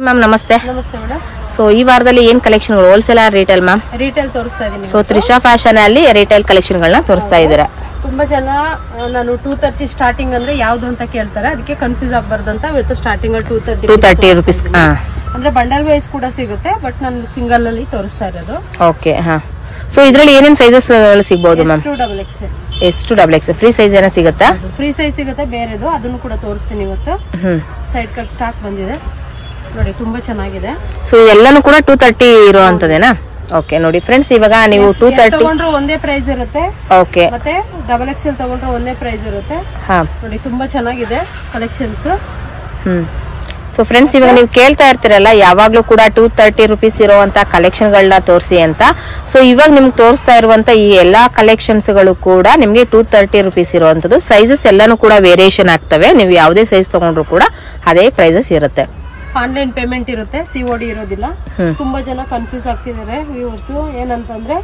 Ma'am ನಮಸ್ತೆ. ನಮಸ್ತೆ madam. So ಈ ವಾರದಲ್ಲಿ ಏನ್ collection wholesale retail ma'am? Retail ತೋರಿಸ್ತಾ ಇದ್ದೀನಿ. ಸೊ ತ್ರಿಷಾ ಫ್ಯಾಷನ್ ಅಲ್ಲಿ ರಿಟೇಲ್ ಕಲೆಕ್ಷನ್ ಗಳನ್ನ ತೋರಿಸ್ತಾ ಇದ್ದೀರಾ. ತುಂಬಾ ಜನ ನಾನು 230 ಸ್ಟಾರ್ಟಿಂಗ್ ಅಂದ್ರೆ ಯಾವ್ದು ಅಂತ ಕೇಳ್ತಾರೆ, ಅದಕ್ಕೆ ಕನ್ಫ್ಯೂಸ್ ಆಗಬಾರ್ದಂತ ಇವತ್ತು ಸ್ಟಾರ್ಟಿಂಗ್ ಅಲ್ಲಿ 230 ರೂಪೀಸ್ ಅಂದ್ರೆ ಬಂಡಲ್ ವೈಸ್ ಕೂಡ ಸಿಗುತ್ತೆ, ಬಟ್ ನಾನು ಸಿಂಗಲ್ ಅಲ್ಲಿ ತೋರಿಸ್ತಾ ಇರೋದು. ಓಕೆ. ಹಾ, ಸೊ ಇದ್ರಲ್ಲಿ ಏನೇನ್ ಸೈಜಸ್ ಸಿಗಬಹುದು ಮ್ಯಾಮ್? ಎಷ್ಟು ಡಬಲ್ ಎಕ್ಸ್ ಫ್ರೀ ಸೈಜ್ ಏನೋ ಸಿಗುತ್ತಾ? ಫ್ರೀ ಸೈಜ್ ಸಿಗುತ್ತೆ ಬೇರೆದು, ಅದನ್ನು ಕೂಡ ತೋರಿಸ್ತೀನಿ ಇವತ್ತು. ಸೈಡ್ ಕಟ್ ಸ್ಟಾಕ್ ಬಂದಿದೆ ನೋಡಿ, ತುಂಬಾ ಚೆನ್ನಾಗಿದೆ. ಸೊ ಎಲ್ಲಾನು ಕೂಡ 230 ಇರುವಂತದೇನಾ? ಓಕೆ ನೋಡಿ ಫ್ರೆಂಡ್ಸ್, ಇವಾಗ ನೀವು 230 ತಗೊಂಡ್ರೆ ಒಂದೇ ಪ್ರೈಸ್ ಇರುತ್ತೆ. ಓಕೆ. ಮತ್ತೆ ಡಬಲ್ ಎಕ್ಸೆಲ್ ತಗೊಂಡ್ರೆ ಒಂದೇ ಪ್ರೈಸ್ ಇರುತ್ತೆ. ಹಾ ನೋಡಿ, ತುಂಬಾ ಚೆನ್ನಾಗಿದೆ ಕಲೆಕ್ಷನ್ಸ್. ಸೊ ಫ್ರೆಂಡ್ಸ್, ಇವಾಗ ನೀವು ಕೇಳ್ತಾ ಇರ್ತೀರಲ್ಲ ಯಾವಾಗ್ಲೂ ಕೂಡ 230 ರೂಪೀಸ್ ಇರುವಂತ ಕಲೆಕ್ಷನ್ ಗಳನ್ನ ತೋರಿಸಿ ಅಂತ. ಸೊ ಇವಾಗ ನಿಮ್ಗೆ ತೋರಿಸ್ತಾ ಇರುವಂತ ಈ ಎಲ್ಲಾ ಕಲೆಕ್ಷನ್ಸ್ ಗಳು ಕೂಡ ನಿಮ್ಗೆ 230 ರೂಪೀಸ್ ಇರುವಂತದ್ದು. ಸೈಜಸ್ ಎಲ್ಲಾನು ಕೂಡ ವೇರಿಯೇಷನ್ ಆಗ್ತವೆ. ನೀವು ಯಾವುದೇ ಸೈಜ್ ತಗೊಂಡ್ರು ಕೂಡ ಅದೇ ಪ್ರೈಸಸ್ ಇರುತ್ತೆ. ಆನ್ಲೈನ್ ಪೇಮೆಂಟ್ ಇರುತ್ತೆ, COD ಇರೋದಿಲ್ಲ. ತುಂಬಾ ಜನ ಕನ್ಫ್ಯೂಸ್ ಆಗ್ತಿದ್ದಾರೆ ವ್ಯೂವರ್ಸ್. ಏನಂತಂದ್ರೆ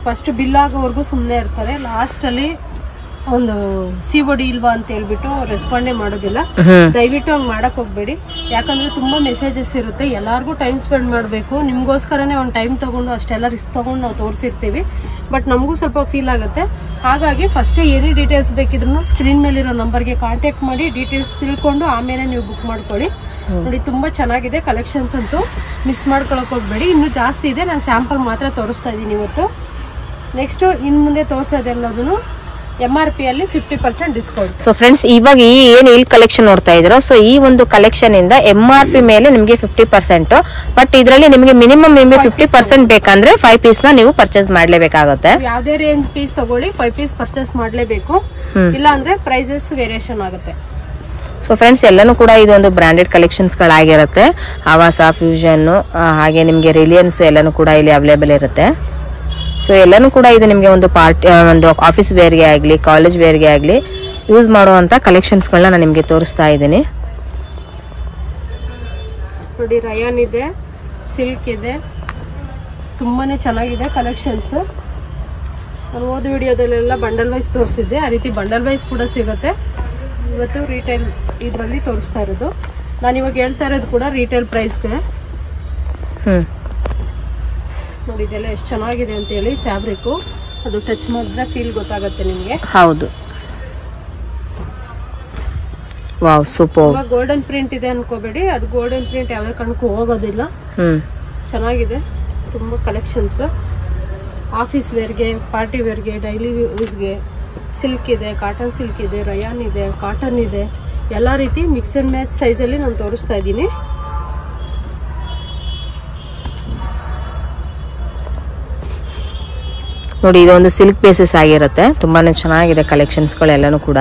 ಫಸ್ಟ್ ಬಿಲ್ ಆಗೋವರೆಗೂ ಸುಮ್ಮನೆ ಇರ್ತಾರೆ, ಲಾಸ್ಟ್ ಅಲ್ಲಿ ಒಂದು COD ಇಲ್ವಾ ಅಂತ ಹೇಳ್ಬಿಟ್ಟು ರೆಸ್ಪಾಂಡೇ ಮಾಡೋದಿಲ್ಲ. ದಯವಿಟ್ಟು ಹಂಗ್ ಮಾಡಕ್ ಹೋಗ್ಬೇಡಿ, ಯಾಕಂದ್ರೆ ತುಂಬಾ ಮೆಸೇಜಸ್ ಇರುತ್ತೆ. ಎಲ್ಲಾರ್ಗು ಟೈಮ್ ಸ್ಪೆಂಡ್ ಮಾಡ್ಬೇಕು, ನಿಮ್ಗೋಸ್ಕರನೇ ಒಂದು ಟೈಮ್ ತಗೊಂಡು ಅಷ್ಟೆಲ್ಲ ರಿಸ್ಕ್ ತಗೊಂಡು ನಾವು ತೋರಿಸಿರ್ತೀವಿ. ಬಟ್ ನಮಗೂ ಸ್ವಲ್ಪ ಫೀಲ್ ಆಗುತ್ತೆ. ಹಾಗಾಗಿ ಫಸ್ಟ್ ಏನೇ ಡೀಟೇಲ್ಸ್ ಬೇಕಿದ್ರು ಸ್ಕ್ರೀನ್ ಮೇಲಿರೋ ನಂಬರ್ಗೆ ಕಾಂಟ್ಯಾಕ್ಟ್ ಮಾಡಿ ಡೀಟೇಲ್ಸ್ ತಿಳ್ಕೊಂಡು ಆಮೇಲೆ ನೀವು ಬುಕ್ ಮಾಡ್ಕೊಳ್ಳಿ. ನೋಡಿ, ತುಂಬಾ ಚೆನ್ನಾಗಿದೆ ಕಲೆಕ್ಷನ್ಸ್ ಅಂತೂ ಮಿಸ್ ಮಾಡ್ಕೊಳಕ್ ಹೋಗ್ಬೇಡಿ. ಇನ್ನು ಜಾಸ್ತಿ ಇದೆ, ನಾನು ಸ್ಯಾಂಪಲ್ ಮಾತ್ರ ತೋರಿಸ್ತಾ ಇದ್ದೀನಿ ಇವತ್ತು. ನೆಕ್ಸ್ಟ್ ಇನ್ ಮುಂದೆ ತೋರಿಸೋದೆಲ್ಲದನ್ನು MRP ಅಲ್ಲಿ 50% ಡಿಸ್ಕೌಂಟ್. ಸೊ ಫ್ರೆಂಡ್ಸ್, ಇವಾಗ ಏನ್ ಇಲ್ಲಿ ಕಲೆಕ್ಷನ್ ನೋಡ್ತಾ ಇದ್ದೀರಾ, ಸೊ ಈ ಒಂದು ಕಲೆಕ್ಷನ್ ಇಂದ MRP ಮೇಲೆ ನಿಮಗೆ 50%. ಬಟ್ ಇದರಲ್ಲಿ ನಿಮಗೆ ಮಿನಿಮಮ್ 50% ಬೇಕಂದ್ರೆ 5 ಪೀಸ್ ನ ನೀವು ಪರ್ಚೇಸ್ ಮಾಡ್ಲೇಬೇಕಾಗುತ್ತೆ. ಯಾವ್ದೇ ರೇಂಜ್ ಪೀಸ್ ತಗೊಳ್ಳಿ 5 ಪೀಸ್ ಪರ್ಚೇಸ್ ಮಾಡ್ಲೇಬೇಕು, ಇಲ್ಲ ಅಂದ್ರೆ ಪ್ರೈಸಸ್ ವೇರಿಯೇಷನ್ ಆಗುತ್ತೆ. ಸೊ ಫ್ರೆಂಡ್ಸ್, ಎಲ್ಲಾನು ಕೂಡ ಇದೊಂದು ಬ್ರಾಂಡೆಡ್ ಕಲೆಕ್ಷನ್ಸ್ ಗಳಾಗಿರುತ್ತೆ. ಆವಾಸ, ಫ್ಯೂಷನ್, ಹಾಗೆ ನಿಮ್ಗೆ ರಿಲಿಯನ್ಸ್ ಎಲ್ಲಾನು ಕೂಡ ಇಲ್ಲಿ ಅವೈಲೇಬಲ್ ಇರುತ್ತೆ. ಸೊ ಎಲ್ಲಾನು ಕೂಡ ಇದು ನಿಮ್ಗೆ ಒಂದು ಪಾರ್ಟಿ, ಒಂದು ಆಫೀಸ್ ವೇರ್ಗೆ ಆಗ್ಲಿ, ಕಾಲೇಜ್ ವೇರ್ಗೆ ಆಗ್ಲಿ ಯೂಸ್ ಮಾಡುವಂತ ಕಲೆಕ್ಷನ್ಸ್ ಗಳನ್ನ ನಾನು ನಿಮ್ಗೆ ತೋರಿಸ್ತಾ ಇದ್ದೀನಿ. ನೋಡಿ, ರಯಾನ್ ಇದೆ, ಸಿಲ್ಕ್ ಇದೆ, ತುಂಬಾನೇ ಚೆನ್ನಾಗಿದೆ ಕಲೆಕ್ಷನ್ಸ್. ನಾನು ಓದ್ ವಿಡಿಯೋದಲ್ಲೆಲ್ಲ ಬಂಡಲ್ ವೈಸ್ ತೋರಿಸಿದ್ದೆ, ಆ ರೀತಿ ಬಂಡಲ್ ವೈಸ್ ಕೂಡ ಸಿಗುತ್ತೆ. ಇವತ್ತು ರಿಟೇಲ್ ಇದರಲ್ಲಿ ತೋರಿಸ್ತಾ ಇರೋದು. ನಾನು ಇವಾಗ ಹೇಳ್ತಾ ಇರೋದು ಕೂಡ ರಿಟೇಲ್ ಪ್ರೈಸ್ಗೆ. ನೋಡಿ, ಇದೆಲ್ಲ ಎಷ್ಟು ಚೆನ್ನಾಗಿದೆ ಅಂತ ಹೇಳಿ. ಫ್ಯಾಬ್ರಿಕ್ ಅದು ಟಚ್ ಮಾಡಿದ್ರೆ ಫೀಲ್ ಗೊತ್ತಾಗುತ್ತೆ ನಿಮಗೆ. ಹೌದು, ವಾವ್ ಸೂಪರ್. ಇವಾಗ ಗೋಲ್ಡನ್ ಪ್ರಿಂಟ್ ಇದೆ ಅನ್ಕೋಬೇಡಿ, ಅದು ಗೋಲ್ಡನ್ ಪ್ರಿಂಟ್ ಯಾವುದೇ ಕಾರಣಕ್ಕೂ ಹೋಗೋದಿಲ್ಲ. ಚೆನ್ನಾಗಿದೆ ತುಂಬಾ ಕಲೆಕ್ಷನ್ಸ್. ಆಫೀಸ್ ವೇರ್ಗೆ, ಪಾರ್ಟಿ ವೇರ್ಗೆ, ಡೈಲಿ ಯೂಸ್ಗೆ ಸಿಲ್ಕ್ ಇದೆ, ಕಾಟನ್ ಸಿಲ್ಕ್ ಇದೆ, ರಯಾನ್ ಇದೆ, ಕಾಟನ್ ಇದೆ, ಎಲ್ಲ ರೀತಿ ಮಿಕ್ಸ್ ಅಂಡ್ ಮ್ಯಾಚ್ ಸೈಜಲ್ಲಿ ನಾನು ತೋರಿಸ್ತಾ ಇದ್ದೀನಿ. ನೋಡಿ, ಇದೊಂದು ಸಿಲ್ಕ್ ಬೇಸಿಸ್ ಆಗಿರುತ್ತೆ. ತುಂಬಾನೇ ಚೆನ್ನಾಗಿದೆ ಕಲೆಕ್ಷನ್ಸ್ ಗಳೆಲ್ಲನೂ ಕೂಡ.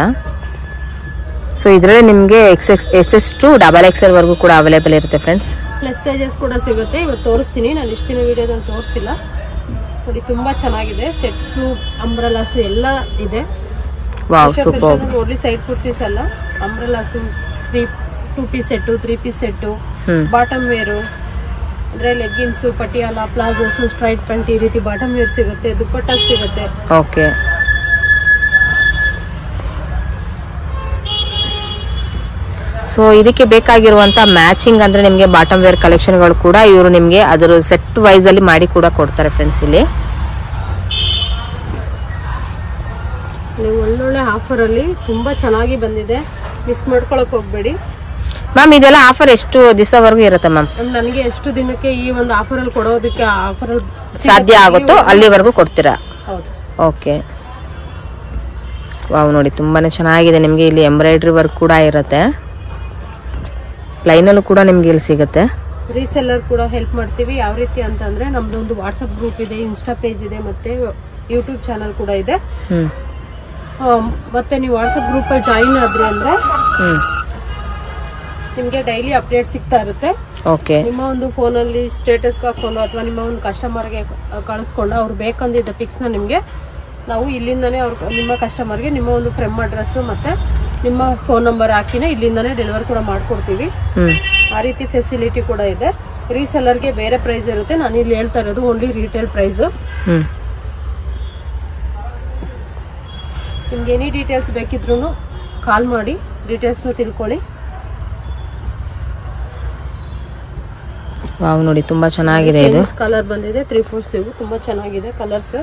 ಸೊ ಇದರಲ್ಲಿ ನಿಮ್ಗೆ XS to XXL ವರೆಗೂ ಕೂಡ ಅವೈಲೇಬಲ್ ಇರುತ್ತೆ ಫ್ರೆಂಡ್ಸ್. ಪ್ಲಸ್ ಸೈಜಸ್ ಕೂಡ ಸಿಗುತ್ತೆ. ಇವತ್ತು ತೋರಿಸ್ತೀನಿ, ನಾನು ಇಷ್ಟಿನ ವಿಡಿಯೋದಲ್ಲಿ ತೋರಿಸಿಲ್ಲ. ನೋಡಿ, ತುಂಬಾ ಚೆನ್ನಾಗಿದೆ. ಸೆಟ್ಸ್, ಅಂಬ್ರೆಲಾಸ್ ಎಲ್ಲ ಇದೆ. Wow super. ನೋಡ್ಲಿ, ಸೈಡ್ ಕುರ್ತೀಸ್ ಅಲ್ಲ, umbrellas, 2 piece set, 3 piece set, bottom wear ಅಂದ್ರೆ leggings, Patiala, palazzos, straight pant, ಈ ರೀತಿ ಬಾಟಮ್ ವೇರ್ ಸಿಗುತ್ತೆ, ದುಪ್ಪಟ್ಟ ಸಿಗುತ್ತೆ. ಓಕೆ. ಸೊ ಇದಕ್ಕೆ ಬೇಕಾಗಿರುವಂತ ಮ್ಯಾಚಿಂಗ್ ಅಂದ್ರೆ ನಿಮ್ಗೆ ಬಾಟಮ್ ವೇರ್ ಕಲೆಕ್ಷನ್ ಗಳು ಕೂಡ ಇವರು ನಿಮ್ಗೆ ಅದರ ಸೆಟ್ ವೈಸ್ ಅಲ್ಲಿ ಮಾಡಿ ಕೂಡ ಕೊಡ್ತಾರೆ ಫ್ರೆಂಡ್ಸ್. ಇಲ್ಲಿ ನೀವು ಒಳ್ಳೊಳ್ಳೆ ಆಫರ್ ಅಲ್ಲಿ ತುಂಬಾ ಚೆನ್ನಾಗಿ ಬಂದಿದೆ, ಮಿಸ್ ಮಾಡ್ಕೊಳಕ್ ಹೋಗ್ಬೇಡಿ ಮ್ಯಾಮ್. ಇದೆಲ್ಲ ಆಫರ್ ಎಷ್ಟು ದಿವಸವರೆಗೂ ಇರುತ್ತೆ ಮ್ಯಾಮ್? ನನಗೆ ಎಷ್ಟು ದಿನಕ್ಕೆ ಈ ಒಂದು ಆಫರ್ ಅಲ್ಲಿ ಕೊಡೋದಕ್ಕೆ ಆಫರ್ ಅಲ್ಲಿ ಸಾಧ್ಯ ಆಗುತ್ತೋ ಅಲ್ಲಿವರೆಗೂ ಕೊಡ್ತೀರಾ? ಹೌದು. ಓಕೆ. ವಾವ್, ನೋಡಿ ತುಂಬಾನೇ ಚೆನ್ನಾಗಿದೆ. ನಿಮ್ಗೆ ಇಲ್ಲಿ ಎಂಬ್ರಾಯ್ಡ್ರಿ ವರ್ಕ್ ಕೂಡ ಇರುತ್ತೆ. ಪ್ಲೈನ್ ಅಲ್ಲೂ ಕೂಡ ನಿಮ್ಗೆ ಇಲ್ಲಿ ಸಿಗುತ್ತೆ. ರೀಸೆಲ್ಲರ್ ಕೂಡ ಹೆಲ್ಪ್ ಮಾಡ್ತೀವಿ. ಯಾವ ರೀತಿ ಅಂತಂದ್ರೆ ನಮ್ದು ಒಂದು ವಾಟ್ಸ್ಆಪ್ ಗ್ರೂಪ್ ಇದೆ, ಇನ್ಸ್ಟಾ ಪೇಜ್ ಇದೆ, ಮತ್ತೆ ಯೂಟ್ಯೂಬ್ ಚಾನಲ್ ಕೂಡ ಇದೆ. ಮತ್ತೆ ನೀವು ವಾಟ್ಸ್ಆಪ್ ಗ್ರೂಪ್ ಅಲ್ಲಿ ಜಾಯಿನ್ ಆದ್ರಿ ಅಂದ್ರೆ ನಿಮ್ಗೆ ಡೈಲಿ ಅಪ್ಡೇಟ್ ಸಿಗ್ತಾ ಇರುತ್ತೆ. ಓಕೆ. ನಿಮ್ಮ ಒಂದು ಫೋನ್ ಅಲ್ಲಿ ಸ್ಟೇಟಸ್ ಹಾಕೊಂಡು ಅಥವಾ ನಿಮ್ಮ ಒಂದು ಕಸ್ಟಮರ್ಗೆ ಕಳಿಸ್ಕೊಂಡು ಅವ್ರು ಬೇಕಂದಿದ್ದ ಪಿಕ್ಸ್ ನ ನಿಮ್ಗೆ ನಾವು ಇಲ್ಲಿಂದಾನೇ ನಿಮ್ಮ ಕಸ್ಟಮರ್ಗೆ ನಿಮ್ಮ ಒಂದು ಫ್ರೆಮ್ ಅಡ್ರೆಸ್ ಮತ್ತೆ ನಿಮ್ಮ ಫೋನ್ ನಂಬರ್ ಹಾಕಿನೇ ಇಲ್ಲಿಂದಾನೇ ಡೆಲಿವರ್ ಕೂಡ ಮಾಡ್ಕೊಡ್ತೀವಿ. ಆ ರೀತಿ ಫೆಸಿಲಿಟಿ ಕೂಡ ಇದೆ. ರೀಸೆಲ್ಲರ್ಗೆ ಬೇರೆ ಪ್ರೈಸ್ ಇರುತ್ತೆ, ನಾನು ಇಲ್ಲಿ ಹೇಳ್ತಾ ಇರೋದು ಓನ್ಲಿ ರಿಟೇಲ್ ಪ್ರೈಸ್. ನಿಮ್ಗೆ ಎನಿ ಡೀಟೇಲ್ಸ್ ಬೇಕಿದ್ರು ಕಾಲ್ ಮಾಡಿ ಡೀಟೇಲ್ಸ್ನ ತಿಳ್ಕೊಳ್ಳಿ. ವಾವ್ ನೋಡಿ ತುಂಬಾ ಚೆನ್ನಾಗಿದೆ ಇದು. ಕಲರ್ ಬಂದಿದೆ 3/4 ಸ್ಲೀವ್, ತುಂಬಾ ಚೆನ್ನಾಗಿದೆ ಕಲರ್ಸ್.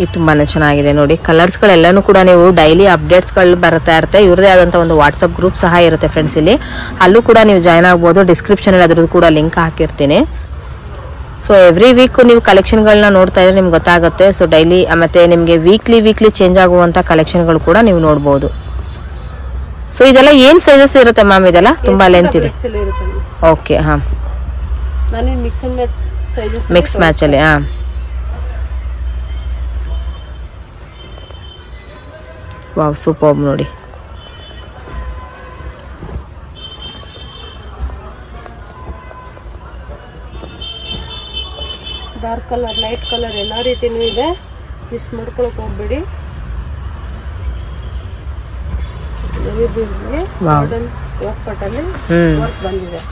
ಇದು ತುಂಬಾನೇ ಚೆನ್ನಾಗಿದೆ ನೋಡಿ. ಕಲರ್ಸ್ ಗಳೆಲ್ಲಾನು ಕೂಡ ನೀವು ಡೈಲಿ ಅಪ್ಡೇಟ್ಸ್ ಗಳು ಬರ್ತಾ ಇರುತ್ತೆ. ಇವ್ರದೇ ಆದಂತ ಒಂದು ವಾಟ್ಸ್ಆಪ್ ಗ್ರೂಪ್ ಸಹ ಇರುತ್ತೆ ಫ್ರೆಂಡ್ಸ್. ಇಲ್ಲಿ ಅಲ್ಲೂ ಕೂಡ ನೀವು ಜಾಯ್ನ್ ಆಗ್ಬೋದು. ಡಿಸ್ಕ್ರಿಪ್ಷನ್ ಅಲ್ಲಿ ಅದ್ರದ್ದು ಕೂಡ ಲಿಂಕ್ ಹಾಕಿರ್ತೀನಿ. ಸೊ ಎವ್ರಿ ವೀಕ್ ನೀವು ಕಲೆಕ್ಷನ್ಗಳನ್ನ ನೋಡ್ತಾ ಇದ್ರೆ ನಿಮ್ಗೆ ಗೊತ್ತಾಗುತ್ತೆ. ಸೊ ಡೈಲಿ ಮತ್ತೆ ನಿಮಗೆ ವೀಕ್ಲಿ ಚೇಂಜ್ ಆಗುವಂತ ಕಲೆಕ್ಷನ್ಗಳು ಕೂಡ ನೀವು ನೋಡ್ಬೋದು. ಸೊ ಇದೆಲ್ಲ ಏನ್ ಸೈಜಸ್ ಇರುತ್ತೆ ಮ್ಯಾಮ್? ಇದೆಲ್ಲ ತುಂಬಾ ಲೆಂತ್ ಇದೆ. ಓಕೆ, ಹಾ, ಮಿಕ್ಸ್ ಮ್ಯಾಚ್ ಅಲ್ಲಿ. ಹಾ, ವಾವ್ ಸೂಪರ್ ನೋಡಿ. ಡಾರ್ಕ್ ಕಲರ್, ಲೈಟ್ ಕಲರ್ ಎಲ್ಲಾ ರೀತಿನೂ ಇದೆ, ಮಿಸ್ ಮಾಡ್ಕೊಳಕ್ ಹೋಗ್ಬೇಡಿ. ಪಟ್ಟಲ್ಲಿ ವರ್ಕ್ ಬಂದಿದೆ.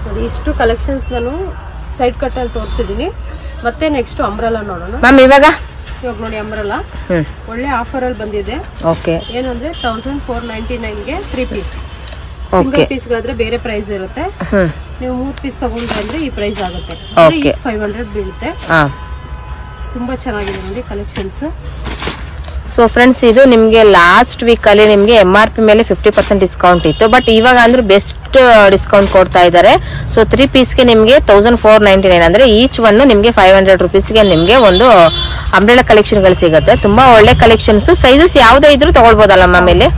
ನೋಡಿ ಇಷ್ಟು ಕಲೆಕ್ಷನ್ಸ್ ನಾನು ಸೈಡ್ ಕಟ್ ಅಲ್ಲಿ ತೋರಿಸಿದೀನಿ. ಮತ್ತೆ ನೆಕ್ಸ್ಟ್ ಅಂಬ್ರೆಲಾ ನೋಡೋಣ ಮ್ಯಾಮ್. ಇವಾಗ ನೋಡಿ ಅಂಬ್ರೆಲಾ ಒಳ್ಳೆ ಆಫರ್ ಅಲ್ಲಿ ಬಂದಿದೆ. ಓಕೆ, ಏನಂದ್ರೆ 1499 ಗೆ 3 ಪೀಸ್. ಸಿಂಗಲ್ ಪೀಸ್ ಗಾದ್ರೆ ಬೇರೆ ಪ್ರೈಸ್ ಇರುತ್ತೆ. ನೀವು 3 ಪೀಸ್ ತಗೊಂಡ್ರೆ ಅಂದ್ರೆ ಈ ಪ್ರೈಸ್ ಆಗುತ್ತೆ. 500 ಬೀಳುತ್ತೆ. ತುಂಬಾ ಚೆನ್ನಾಗಿದೆ ನೋಡಿ ಕಲೆಕ್ಷನ್ಸ್. ಸೊ ಫ್ರೆಂಡ್ಸ್, ಇದು ನಿಮಗೆ ಲಾಸ್ಟ್ ವೀಕ್ ಅಲ್ಲಿ ನಿಮಗೆ MRP ಮೇಲೆ 50% ಡಿಸ್ಕೌಂಟ್ ಇತ್ತು. ಬಟ್ ಇವಾಗ ಅಂದ್ರೆ ಬೆಸ್ಟ್ ಡಿಸ್ಕೌಂಟ್ ಕೊಡ್ತಾ ಇದ್ದಾರೆ. ಸೊ 3 ಪೀಸ್ಗೆ ನಿಮಗೆ 1499 ಅಂದ್ರೆ ಈಚ್ ಒನ್ ನಿಮಗೆ 500 ರುಪೀಸ್ಗೆ ನಿಮಗೆ ಒಂದು ಅಂಬ್ರೆಲಾ ಕಲೆಕ್ಷನ್ ಗಳು ಸಿಗುತ್ತೆ. ತುಂಬಾ ಒಳ್ಳೆ ಕಲೆಕ್ಷನ್ಸ್. ಸೈಜಸ್ ಯಾವ್ದೇ ಇದ್ರೂ ತಗೊಳ್ಬೋದಲ್ಲ ಮ್ಯಾಮ್? ಇಲ್ಲಿ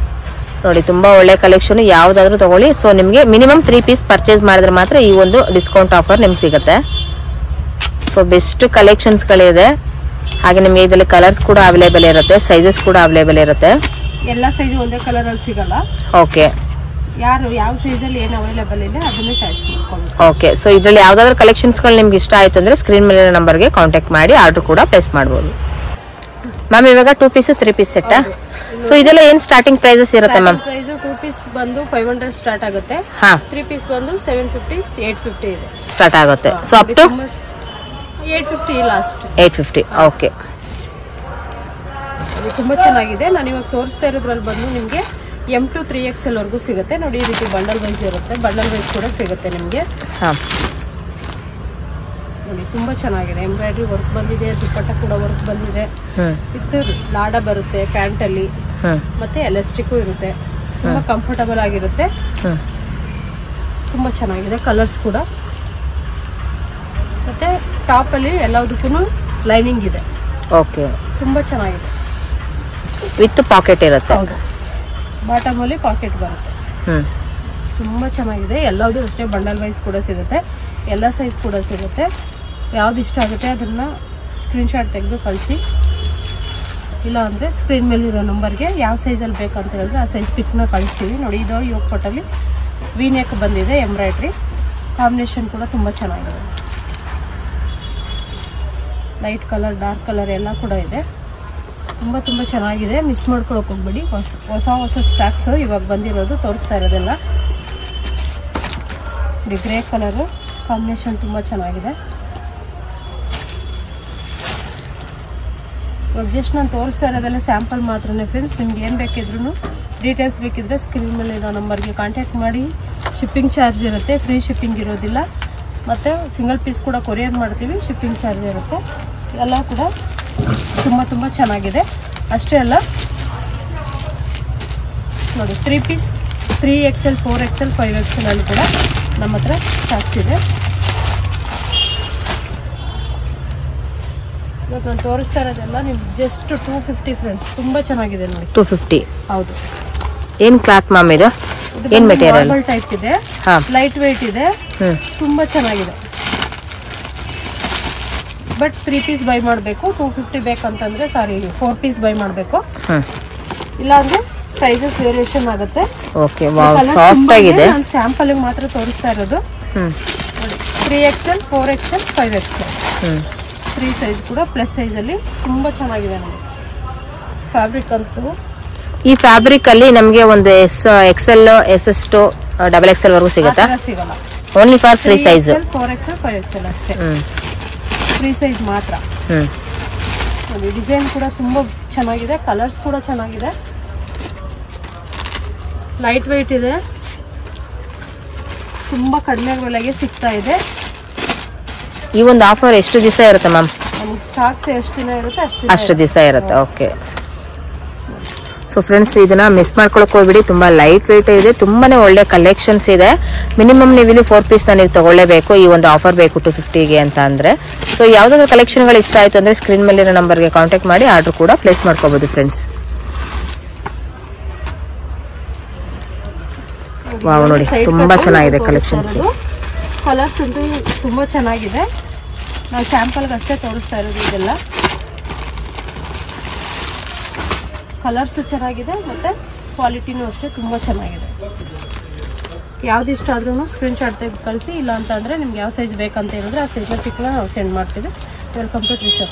ನೋಡಿ ತುಂಬಾ ಒಳ್ಳೆ ಕಲೆಕ್ಷನ್, ಯಾವ್ದಾದ್ರು ತಗೊಳ್ಳಿ. ಸೊ ನಿಮಗೆ ಮಿನಿಮಮ್ 3 ಪೀಸ್ ಪರ್ಚೇಸ್ ಮಾಡಿದ್ರೆ ಮಾತ್ರ ಈ ಒಂದು ಡಿಸ್ಕೌಂಟ್ ಆಫರ್ ನಿಮ್ಗೆ ಸಿಗುತ್ತೆ. ಸೊ ಬೆಸ್ಟ್ ಕಲೆಕ್ಷನ್ಸ್ ಗಳಿದೆ. ಹಾಗೆ ನಿಮಗೆ ಇದರಲ್ಲಿ ಕಲರ್ಸ್ ಕೂಡ ಅವೈಲೇಬಲ್ ಇರುತ್ತೆ, ಸೈಜಸ್ ಕೂಡ ಅವೈಲೇಬಲ್ ಇರುತ್ತೆ. ಎಲ್ಲ ಸೈಜ್ ಒಂದೇ ಕಲರ್ ಅಲ್ಲಿ ಸಿಗಲ್ಲ. ಓಕೆ, ಯಾರು ಯಾವ ಸೈಜ್ ಅಲ್ಲಿ ಏನು ಅವೈಲೇಬಲ್ ಇದೆ ಅದನ್ನೇ ಚಾಯ್ಸ್ ಮಾಡ್ಕೊಳ್ಳಿ. ಓಕೆ, ಸೊ ಇದರಲ್ಲಿ ಯಾವ್ದಾದ್ರು ಕಲೆಕ್ಷನ್ಸ್ ಗಳು ನಿಮ್ಗೆ ಇಷ್ಟ ಆಯ್ತು ಅಂದ್ರೆ ಸ್ಕ್ರೀನ್ ಮೇಲಿನ ನಂಬರ್ಗೆ ಕಾಂಟ್ಯಾಕ್ಟ್ ಮಾಡಿ ಆರ್ಡರ್ ಕೂಡ ಪ್ಲೇಸ್ ಮಾಡಬಹುದು. ಮ್ಯಾಮ್ ಇವಾಗ 2 ಪೀಸ್ 3 ಪೀಸ್ ಸೆಟ್. ಸೊ ಇದೆಲ್ಲ ಏನ್ ಸ್ಟಾರ್ಟಿಂಗ್ ಪ್ರೈಸಸ್ ಇರುತ್ತೆ ಮ್ಯಾಮ್? ಪ್ರೈಸ್ 2 ಪೀಸ್ ಬಂದು 500 ಸ್ಟಾರ್ಟ್ ಆಗುತ್ತೆ. 3 ಪೀಸ್ ಬಂದು 750 850 ಇದೆ ಸ್ಟಾರ್ಟ್ ಆಗುತ್ತೆ. So up to 850 last 850. Okay, ತುಂಬಾ ಚೆನ್ನಾಗಿದೆ. ನಾನು ಇವಾಗ ತೋರಿಸ್ತಾ ಇರೋದ್ರಲ್ಲಿ ಬಂದು ನಿಮಗೆ M to 3XL ವರೆಗೂ ಸಿಗುತ್ತೆ ನೋಡಿ. ಈ ರೀತಿ ಬಂಡಲ್ ವೈಸ್ ಇರುತ್ತೆ, ಬಂಡಲ್ ವೈಸ್ ಕೂಡ ಸಿಗುತ್ತೆ ನಿಮಗೆ. ನೋಡಿ ತುಂಬಾ ಚೆನ್ನಾಗಿದೆ. ಎಂಬ್ರಾಯ್ಡ್ರಿ ವರ್ಕ್ ಬಂದಿದೆ, ದುಪ್ಪಟ್ಟ ಕೂಡ ವರ್ಕ್ ಬಂದಿದೆ. ವಿತ್ ಲಾಡ ಬರುತ್ತೆ ಪ್ಯಾಂಟ್ ಅಲ್ಲಿ, ಮತ್ತೆ ಎಲಾಸ್ಟಿಕ್ ಇರುತ್ತೆ. ತುಂಬಾ ಕಂಫರ್ಟಬಲ್ ಆಗಿರುತ್ತೆ. ತುಂಬಾ ಚೆನ್ನಾಗಿದೆ ಕಲರ್ಸ್ ಕೂಡ. ಮತ್ತೆ ಟಾಪ್ ಅಲ್ಲಿ ಎಲ್ಲದಕ್ಕೂ ಲೈನಿಂಗ್ ಇದೆ. ಓಕೆ, ತುಂಬಾ ಚೆನ್ನಾಗಿದೆ. ವಿತ್ ಪಾಕೆಟ್ ಇರುತ್ತೆ. ಹೌದು, ಬಾಟಮ್ ಅಲ್ಲಿ ಪಾಕೆಟ್ ಬರುತ್ತೆ. ತುಂಬಾ ಚೆನ್ನಾಗಿದೆ. ಎಲ್ಲದೂ ಅಷ್ಟೇ ಬಂಡಲ್ ವೈಸ್ ಕೂಡ ಸಿಗುತ್ತೆ, ಎಲ್ಲ ಸೈಜ್ ಕೂಡ ಸಿಗುತ್ತೆ. ಯಾವ್ದು ಇಷ್ಟ ಆಗುತ್ತೆ ಅದನ್ನ ಸ್ಕ್ರೀನ್ ಶಾಟ್ ತೆಗೆದು ಕಳಿಸಿ. ಇಲ್ಲ ಅಂದ್ರೆ ಸ್ಕ್ರೀನ್ ಮೇಲೆ ಇರೋ ನಂಬರ್ಗೆ ಯಾವ ಸೈಜಲ್ಲಿ ಬೇಕಂತ ಹೇಳಿದ್ರೆ ಆ ಸೈಜ್ ಪಿಕ್ನ ಕಳಿಸ್ತೀವಿ. ನೋಡಿ ಇದು ಯೋಗ ಪಟ್ಟಲ್ಲಿ ವಿ ನೆಕ್ ಬಂದಿದೆ, ಎಂಬ್ರಾಯ್ಡ್ರಿ ಕಾಂಬಿನೇಷನ್ ಕೂಡ ತುಂಬಾ ಚೆನ್ನಾಗಿದೆ. ಲೈಟ್ ಕಲರ್, ಡಾರ್ಕ್ ಕಲರ್ ಎಲ್ಲ ಕೂಡ ಇದೆ. ತುಂಬ ಚೆನ್ನಾಗಿದೆ. ಮಿಸ್ ಮಾಡ್ಕೊಳಕ್ಕೆ ಹೋಗ್ಬೇಡಿ. ಹೊಸ ಸ್ಟಾಕ್ಸ್ ಇವಾಗ ಬಂದಿರೋದು ತೋರಿಸ್ತಾ ಇರೋದೆಲ್ಲ. ಗ್ರೇ ಕಲರು ಕಾಂಬಿನೇಷನ್ ತುಂಬ ಚೆನ್ನಾಗಿದೆ. ಇವಾಗ ಜಸ್ಟ್ ನಾನು ತೋರಿಸ್ತಾ ಇರೋದೆಲ್ಲ ಸ್ಯಾಂಪಲ್ ಮಾತ್ರನೇ ಫ್ರೆಂಡ್ಸ್. ನಿಮ್ಗೆ ಏನು ಬೇಕಿದ್ರೂ ಡೀಟೇಲ್ಸ್ ಬೇಕಿದ್ರೆ ಸ್ಕ್ರೀನ್ ಮೇಲೆ ಇರೋ ನಂಬರ್ಗೆ ಕಾಂಟ್ಯಾಕ್ಟ್ ಮಾಡಿ. ಶಿಪ್ಪಿಂಗ್ ಚಾರ್ಜ್ ಇರುತ್ತೆ, ಫ್ರೀ ಶಿಪ್ಪಿಂಗ್ ಇರೋದಿಲ್ಲ. ಮತ್ತು ಸಿಂಗಲ್ ಪೀಸ್ ಕೂಡ ಕೊರಿಯರ್ ಮಾಡ್ತೀವಿ, ಶಿಪ್ಪಿಂಗ್ ಚಾರ್ಜ್ ಇರುತ್ತೆ. ಎಲ್ಲ ಕೂಡ ತುಂಬ ಚೆನ್ನಾಗಿದೆ. ಅಷ್ಟೇ ಅಲ್ಲ ನೋಡಿ 3 ಪೀಸ್ 3XL 4XL 5XL ಅಲ್ಲಿ ಕೂಡ ನಮ್ಮ ಹತ್ರ ಸ್ಟಾಕ್ಸ್ ಇದೆ. ಇವಾಗ ನಾನು ತೋರಿಸ್ತಾ ಇರೋದೆಲ್ಲ ನಿಮ್ಗೆ ಜಸ್ಟ್ 250 ಫ್ರೆಂಡ್ಸ್. ತುಂಬ ಚೆನ್ನಾಗಿದೆ ನೋಡಿ. 250. ಹೌದು. ಏನು ಕ್ಲಾತ್ ಮ್ಯಾಮ್ ಇದು? ಏನು ಮೆಟೀರಿಯಲ್? ಮಾರ್ಬಲ್ ಟೈಪ್ ಇದೆ, ಲೈಟ್ ವೇಟ್ ಇದೆ, ತುಂಬ ಚೆನ್ನಾಗಿದೆ. ಬಟ್ 3 ಪೀಸ್ ಬೈ ಮಾಡಬೇಕು. 250 ಬೇಕಂತಂದ್ರೆ 4 ಪೀಸ್ ಬೈ ಮಾಡಬೇಕು. ಇಲ್ಲ ಅಂದ್ರೆ ಪ್ರೈಸಸ್ ವೇರಿಯೇಷನ್ ಆಗುತ್ತೆ. ಓಕೆ, ವಾವ್ ಸಾಫ್ಟ್ ಆಗಿದೆ. ನಾನು ಸ್ಯಾಂಪಲ್ ಮಾತ್ರ ತೋರಿಸ್ತಾ ಇರೋದು. 3XL 4XL 5XL 3 ಸೈಜ್ ಕೂಡ ಪ್ಲಸ್ ಸೈಜ್ ಅಲ್ಲಿ ತುಂಬಾ ಚೆನ್ನಾಗಿದೆ ನೋಡಿ. ಫ್ಯಾಬ್ರಿಕ್ ಅಂತೂ ಈ ಫ್ಯಾಬ್ರಿಕ್ ಅಲ್ಲಿ ನಮಗೆ ಒಂದು XL SS to XXL ವರೆಗೂ ಸಿಗುತ್ತಾ? ಸಿಗಲ್ಲ. Only for free size 4XL 5XL ಅಷ್ಟೇ. ಫ್ರೀ ಸೈಜ್ ಮಾತ್ರ. ಡಿಸೈನ್ ಕೂಡ ತುಂಬಾ ಚೆನ್ನಾಗಿದೆ, ಕಲರ್ಸ್ ಕೂಡ ಚೆನ್ನಾಗಿದೆ, ಲೈಟ್ ವೆಯ್ಟ್ ಇದೆ, ತುಂಬಾ ಕಡಿಮೆ ಬೆಲೆಗೆ ಸಿಗ್ತಾ ಇದೆ. ಈ ಒಂದು ಆಫರ್ ಎಷ್ಟು ದಿವಸ ಇರುತ್ತೆ ಮ್ಯಾಮ್? ಸ್ಟಾಕ್ಸ್ ಎಷ್ಟು ದಿನ ಇರುತ್ತೆ ಅಷ್ಟು ದಿವಸ ಇರುತ್ತೆ. ಓಕೆ. ಸೊ ಫ್ರೆಂಡ್ಸ್, ಇದನ್ನ ಮಿಸ್ ಮಾಡ್ಕೊಳಕ್ ಹೋಗ್ಬಿಡಿ. ತುಂಬಾ ಲೈಟ್ ವೆಯ್ಟ್ ಇದೆ, ತುಂಬಾನೇ ಒಳ್ಳೆ ಕಲೆಕ್ಷನ್ಸ್ ಇದೆ. ಮಿನಿಮಮ್ ನೀವು ಇಲ್ಲಿ 4 ಪೀಸ್ ನೀವು ತಗೊಳ್ಳೇಬೇಕು. ಈ ಒಂದು ಆಫರ್ ಬೇಕು 250ಗೆ ಅಂತ ಅಂದ್ರೆ. ಸೊ ಯಾವ್ದಾದ್ರು ಕಲೆಕ್ಷನ್ಗಳು ಇಷ್ಟ ಆಯ್ತು ಅಂದ್ರೆ ಸ್ಕ್ರೀನ್ ಮೇಲಿರೋ ನಂಬರ್ಗೆ ಕಾಂಟ್ಯಾಕ್ಟ್ ಮಾಡಿ ಆರ್ಡರ್ ಕೂಡ ಪ್ಲೇಸ್ ಮಾಡ್ಕೋಬಹುದು ಫ್ರೆಂಡ್ಸ್. ವಾವ್, ನೋಡಿ ತುಂಬಾ ಚೆನ್ನಾಗಿದೆ ಕಲೆಕ್ಷನ್ಸ್. ಕಲರ್ಸ್ ಅಂತೂ ತುಂಬಾ ಚೆನ್ನಾಗಿದೆ. ನಾವು ಸ್ಯಾಂಪಲ್ಗೆ ಅಷ್ಟೇ ತೋರಿಸ್ತಾ ಇರೋದು. ಇದೆಲ್ಲ ಕಲರ್ಸು ಚೆನ್ನಾಗಿದೆ ಮತ್ತು ಕ್ವಾಲಿಟಿನೂ ಅಷ್ಟೇ ತುಂಬ ಚೆನ್ನಾಗಿದೆ. ಯಾವ್ದು ಇಷ್ಟ ಆದ್ರೂ ಸ್ಕ್ರೀನ್ಶಾಟ್ ತೆಗೆದು ಕಳಿಸಿ. ಇಲ್ಲ ಅಂತಂದರೆ ನಿಮ್ಗೆ ಯಾವ ಸೈಜ್ ಬೇಕಂತ ಹೇಳಿದ್ರೆ ಆ ಸೈಜ್ನ ಪಿಕ್ನ ನಾವು ಸೆಂಡ್ ಮಾಡ್ತೀವಿ. Welcome to Trisha.